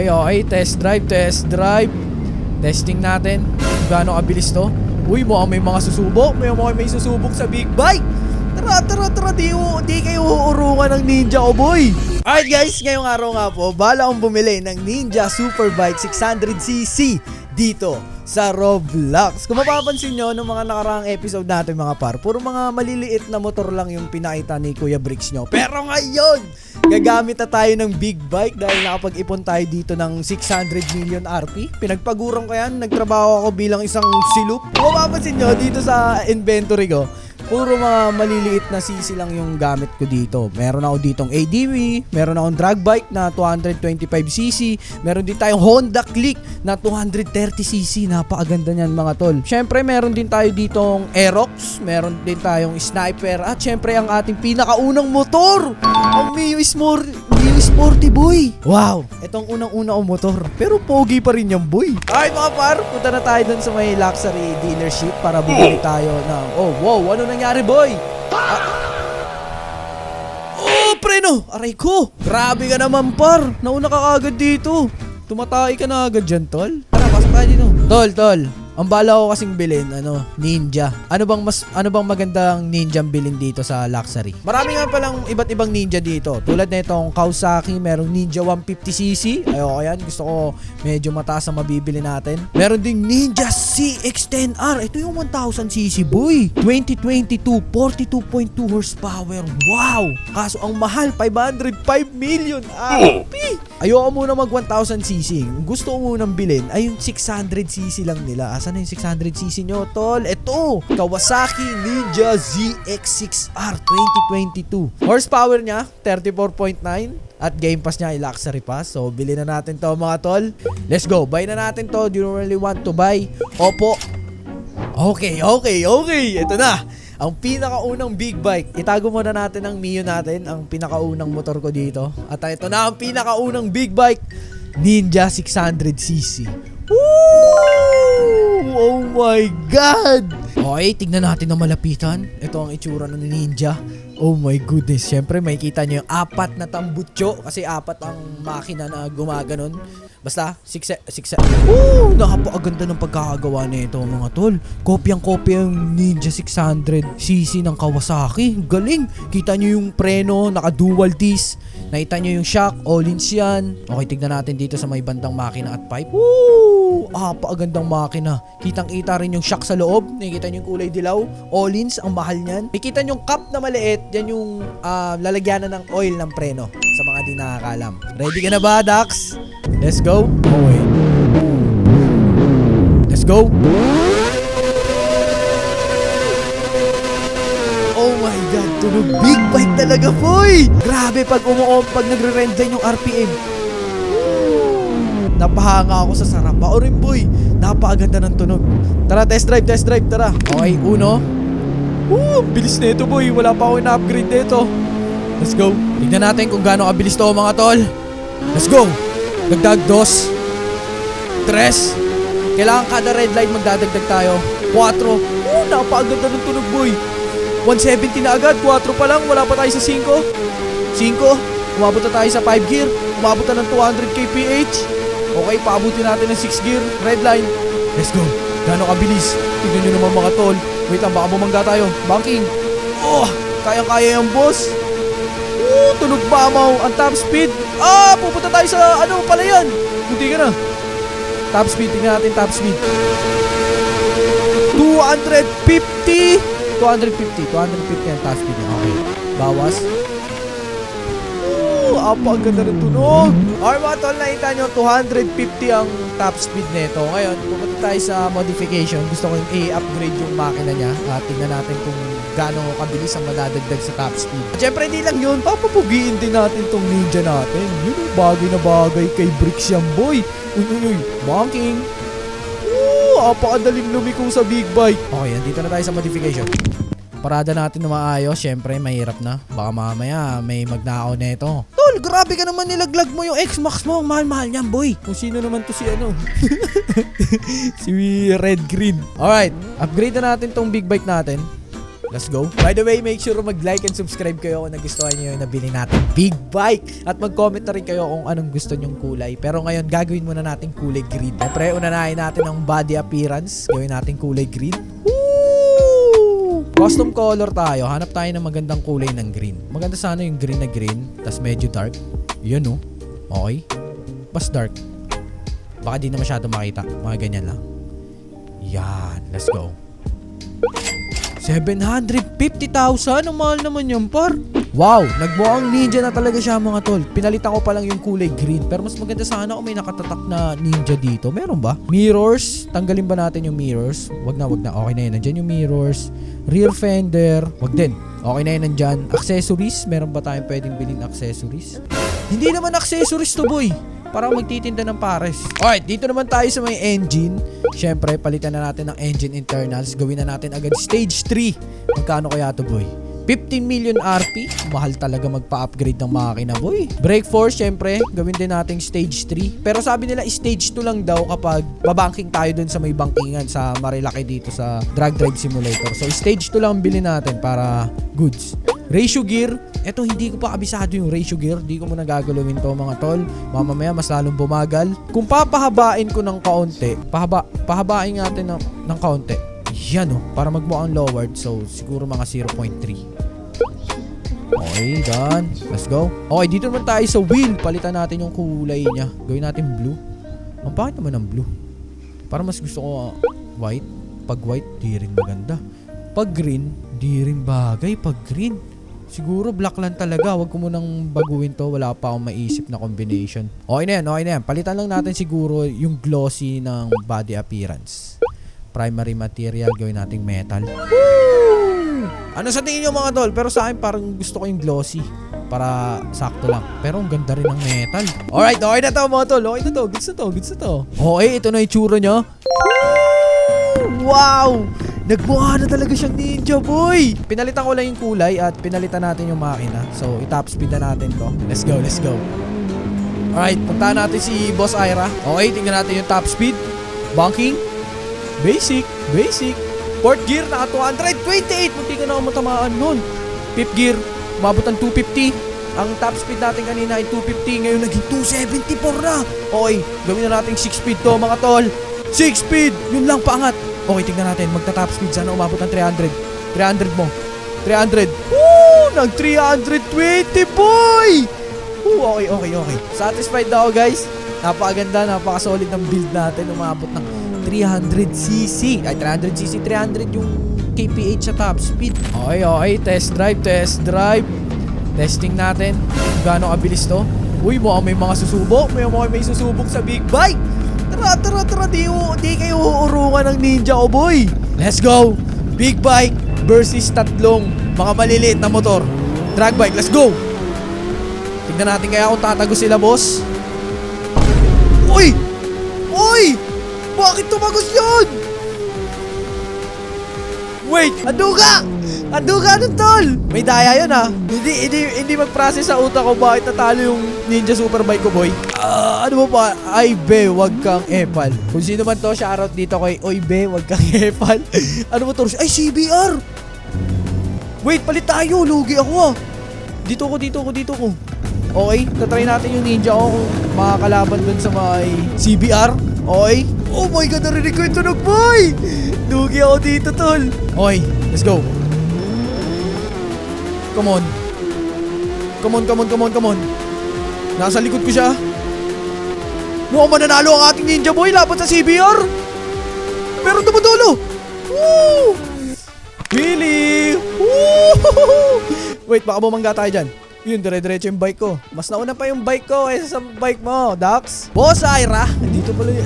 Okay, okay. Test drive, test drive. Testing natin kung gaano kabilis to. Uy, mukhang may mga susubok. May susubok sa big bike. Tara. Di kayo uurungan ng Ninja ko, boy. Alright guys, ngayong araw nga po, bala akong bumili ng Ninja Superbike 600cc dito sa Roblox. Kung mapapansin nyo, ng mga nakaraang episode natin mga par, puro mga maliliit na motor lang yung pinakita ni Kuya Bricks nyo. Pero ngayon, gagamit na tayo ng big bike dahil nakapag-ipon tayo dito ng 600 million RP. Pinagpaguran ko yan, nagtrabaho ako bilang isang silup. Kung mapapansin nyo, dito sa inventory ko, puro mga maliliit na CC lang yung gamit ko dito. Meron ako ditong ADV, meron akong drag bike na 225cc, meron din tayong Honda Click na 230cc. Napakaganda niyan mga tol. Syempre meron din tayo ditong Aerox, meron din tayong Sniper, at syempre ang ating pinakaunang motor, ang Mio Sporty boy. Wow, itong unang-una kong motor, pero pogi pa rin yung boy. Alright mga par, punta na tayo dun sa may luxury dealership para bumili tayo ng, oh wow, ano nangyari boy? Oh, preno! Aray ko! Grabe ka naman par! Nauna ka agad dito. Tumatay ka na agad dyan, tol. Tara, pasok tayo dito. Tol. Ang bala ko kasing bilhin, Ninja. Ano bang magandang Ninja bilhin dito sa luxury? Marami nga palang iba't ibang Ninja dito. Tulad na itong Kawasaki, merong Ninja 150cc. Ayoko yan, gusto ko medyo mataas ang mabibili natin. Meron ding Ninja CX-10R. Ito yung 1000cc boy. 2022, 42.2 horsepower. Wow! Kaso ang mahal, 505 million RP. Ayoko muna mag 1000cc. Gusto ko munang bilhin ay yung 600cc lang nila. Asan na yung 600cc nyo, tol? Ito! Kawasaki Ninja ZX-6R 2022. Horsepower niya, 34.9. At Game Pass niya ay luxury pass. So, bilhin na natin to mga tol. Let's go. Buy na natin to. Do you really want to buy? Opo. Okay. Ito na. Ang pinakaunang big bike. Itago muna natin ang Mio natin. Ang pinakaunang motor ko dito. At ito na ang pinakaunang big bike. Ninja 600cc. Woo! Oh my God! Okay, tignan natin na malapitan. Ito ang itsura ng Ninja. Oh my goodness. Siyempre, makikita nyo yung 4 na tambutso. Kasi 4 ang makina na gumaganon. Basta, 6. Napakaganda ng pagkakagawa nito mga tol. Kopyang-kopya yung Ninja 600cc ng Kawasaki. Galing. Kita nyo yung preno, naka dual disc. Nakita nyo yung shock, all-ins yan. Okay, tignan natin dito sa may bandang makina at pipe. Napakagandang makina. Kitang-kita rin yung shock sa loob. Nakikita nyo yung kulay dilaw. All-ins, ang mahal niyan. Nakikita nyo yung cup na maliit. Yan yung lalagyanan ng oil ng preno. Sa mga di nakakalam. Ready ka na ba, Dax? Let's go. Okay. Let's go. Oh my God, tunog big bike talaga, boy! Grabe pag pag nagre-render yung RPM. Napahanga ako sa sarap. Bao rin, boy. Napakaganda ng tunog. Tara, test drive, tara. Okay, uno. Bilis na ito, boy. Wala pa ako na-upgrade nito. Let's go. Tignan natin kung gaano kabilis to, mga tol. Let's go. Dagdag 2 3. Kailangan kada red light magdadagdag tayo. 4. Napakaganda ng tunog, boy. 170 na agad. 4 pa lang. Wala pa tayo sa 5. Umabot na tayo sa 5 gear. Umabot na ng 200 kph. Okay, paabutin natin ng 6 gear. Red line. Let's go. Gano'ng kabilis. Tignan nyo naman mga tol. Wait lang, baka bumangga tayo. Banking. Kayang-kaya yung boss. Tunog bamaw. Ang top speed. Pupunta tayo sa ano pala yan. Hindi ka na. Top speed. Tingnan natin top speed. 250 ang top speed. Okay. Bawas. Ang ganda ng tunog. Alright mga tol, nakita nyo 250 ang top speed nito. Ngayon, pupunta tayo sa modification. Gusto ko yung i-upgrade yung makina niya. Tingnan natin kung gaano kabilis ang madadagdag sa top speed. At syempre hindi lang yun, papapugiin din natin tong Ninja natin. Yun yung bagay na bagay kay Bricks yan, boy. Uy, banking. Apakadaling lumiko sa big bike. Okay, andito na tayo sa modification. Parada natin na maayos. Syempre, mahirap na. Baka mamaya may magnakaw na ito. Tol, grabe ka naman, nilaglag mo yung X-Max mo. Mahal-mahal niyan, boy. Kung sino naman to si si Red Green. Alright, upgrade na natin tong big bike natin. Let's go. By the way, make sure mag-like and subscribe kayo kung nagustuhan nyo yung nabili natin big bike. At mag-comment na rin kayo kung anong gusto nyong kulay. Pero ngayon, gagawin muna natin kulay green. Siyempre, unanahin natin ang body appearance. Gawin natin kulay green. Woo! Custom color tayo. Hanap tayo ng magandang kulay ng green. Maganda sana yung green na green. Tas medyo dark. Yan, oh. Okay. Mas dark. Baka di na masyado makita. Mga ganyan lang. Yan. Let's go. 750,000? Ang mahal naman yun, par. Wow, nagmukhang ninja na talaga siya, mga tol. Pinalitan ko pa lang yung kulay green. Pero mas maganda sana kung may nakatatak na ninja dito. Meron ba? Mirrors. Tanggalin ba natin yung mirrors? Wag na, wag na. Okay na yun. Nandyan yung mirrors. Rear fender. Wag din. Okay na yun nandyan. Accessories. Meron ba tayong pwedeng bilhin accessories? Hindi naman accessories to, boy. Parang magtitinda ng pares. Alright, dito naman tayo sa may engine. Siyempre, palitan na natin ng engine internals. Gawin na natin agad stage 3. Magkano kaya to, boy? 15 million RP. Mahal talaga magpa-upgrade ng makina, boy. Brake force, syempre, gawin din nating stage 3. Pero sabi nila, stage 2 lang daw kapag babanking tayo dun sa may bankingan sa Marilaki dito sa Drag Drive Simulator. So, stage 2 lang bilhin natin para goods. Ratio gear. Eto, hindi ko pa kabisado yung ratio gear. Hindi ko muna gagalawin to, mga tol. Mamamaya, mas lalong bumagal. Kung papahabain ko ng kaunti, pahabain natin ng kaunti. Yan, oh, para magmukhang lowered. So, siguro mga 0.3. Okay, done. Let's go. Okay, dito naman tayo sa wheel. Palitan natin yung kulay niya. Gawin natin blue. Ang pangit naman ng blue. Para mas gusto ko white. Pag white, di rin maganda. Pag green, di rin bagay. Pag green, siguro black lang talaga. Huwag ko munang baguhin to. Wala pa akong maisip na combination. Okay na yan, okay na yan. Palitan lang natin siguro yung glossy ng body appearance. Primary material, gawin nating metal. Woo! Ano sa tingin nyo, mga tol? Pero sa akin parang gusto ko yung glossy. Para sakto lang. Pero ang ganda rin ng metal. Alright, okay na to, mga tol. Okay na to. Goods na to. Goods na to. Okay, ito na yung tsura niya. Wow! Nagmukha na talaga siyang ninja, boy! Pinalitan ko lang yung kulay at pinalitan natin yung makina. So, i-top speed na natin to. Let's go, let's go. Alright, puntahan natin si Boss Ira. Okay, tingnan natin yung top speed. Banking. Basic, basic. Fourth gear, naka 228. Munti ka na ako matamaan nun. Fifth gear, umabot ng 250. Ang top speed natin kanina ay 250. Ngayon naging 274 na. Okay, gawin na natin 6 speed to, mga tol. 6 speed, yun lang paangat. Okay, tingnan natin. Magta-top speed. Sana umabot ng 300. 300 mo. 300. Woo! Nag 320, boy! Woo, okay, okay, okay. Satisfied na ako, guys. Napakaganda, napaka-solid ng build natin. Umabot ng 300cc. Ay, 300cc. 300 yung kph sa top speed. Okay, okay. Test drive, test drive. Testing natin. Kung gaano kabilis to. Uy, mukhang may mga susubok. May susubok sa big bike. Tara, tara, tara. Di kayo uurungan ng ninja ko, boy. Let's go. Big bike versus tatlong mga maliliit na motor. Drag bike, let's go. Tignan natin kaya kung tatago sila, boss. Uy! Uy! Bakit tumagos yun? Wait, aduga! Aduga nun, tol! May daya yun, ha? Hindi mag-process sa utak ko bakit natalo yung Ninja Superbike ko, boy. Ano ba? Ay, be, wag kang epal. Kung sino man to, shoutout dito kay Oy, be, wag kang epal. Ano ba to? Ay, CBR! Wait, palit tayo. Lugi ako, ah. Dito ko. Okay, tatry natin yung ninja ko kung makakalaban dun sa may CBR. Okay. Oh my God, narinig ko yung tunog, boy! Lugi ako dito, tol. Okay, let's go. Come on. Come on. Nasa likod ko siya. Mukhang mananalo ang ating ninja, boy, laban sa CBR. Pero dumudulo. Woo! Really? Woo! Wait, baka bumangga tayo dyan. Yun, dire-diretso yung bike ko. Mas nauna pa yung bike ko kaysa sa bike mo, Dax. Boss Ira,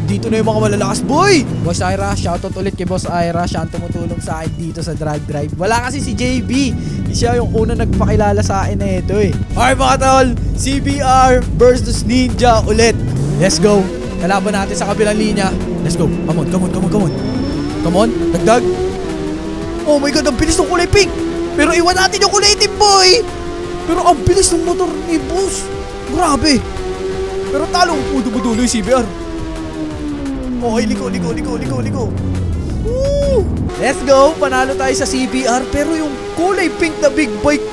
dito na yung mga malalakas, boy! Boss Ira, shoutout ulit kay Boss Ira. Siya ang tumutulong sa akin dito sa Drag Drive. Wala kasi si JB. Siya yung una nagpakilala sa akin na ito, eh. Alright, mga tol, CBR versus Ninja ulit. Let's go. Kalaban natin sa kabilang linya. Let's go. Come on, dagdag. Oh my God, ang bilis ng kulay pink. Pero iwan natin yung kulay itim, boy. Pero ang bilis ng motor ni boss. Grabe. Pero talo. Dulo yung CBR. Okay, liko. Woo! Let's go! Panalo tayo sa CBR pero yung kulay pink na big bike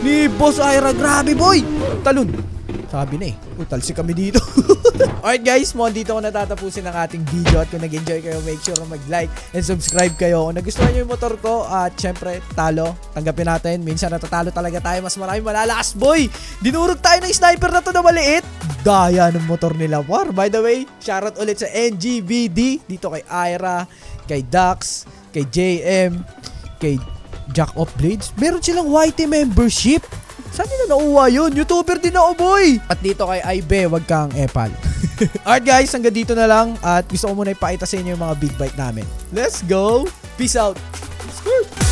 ni Boss Ira, grabe boy! Talon! Sabi na talsik kami dito. Alright guys, dito ko natatapusin ang ating video. At kung nag-enjoy kayo, make sure na mag-like and subscribe kayo. Kung nagustuhan nyo yung motor ko, at syempre, talo, tanggapin natin. Minsan natatalo talaga tayo, mas marami malalakas boy! Dinurog tayo ng sniper na to na maliit. Daya ng motor nila war. By the way, shoutout ulit sa NGVD, dito kay Ira, kay Dax, kay JM, kay Jack of Blades. Meron silang YT membership. Saan nila nauwa yun? YouTuber din ako boy! At dito kay Aibe, wag kang epal. Alright guys, hanggang dito na lang. At gusto ko muna ipakita sa inyo yung mga big bike namin. Let's go! Peace out! Skirt!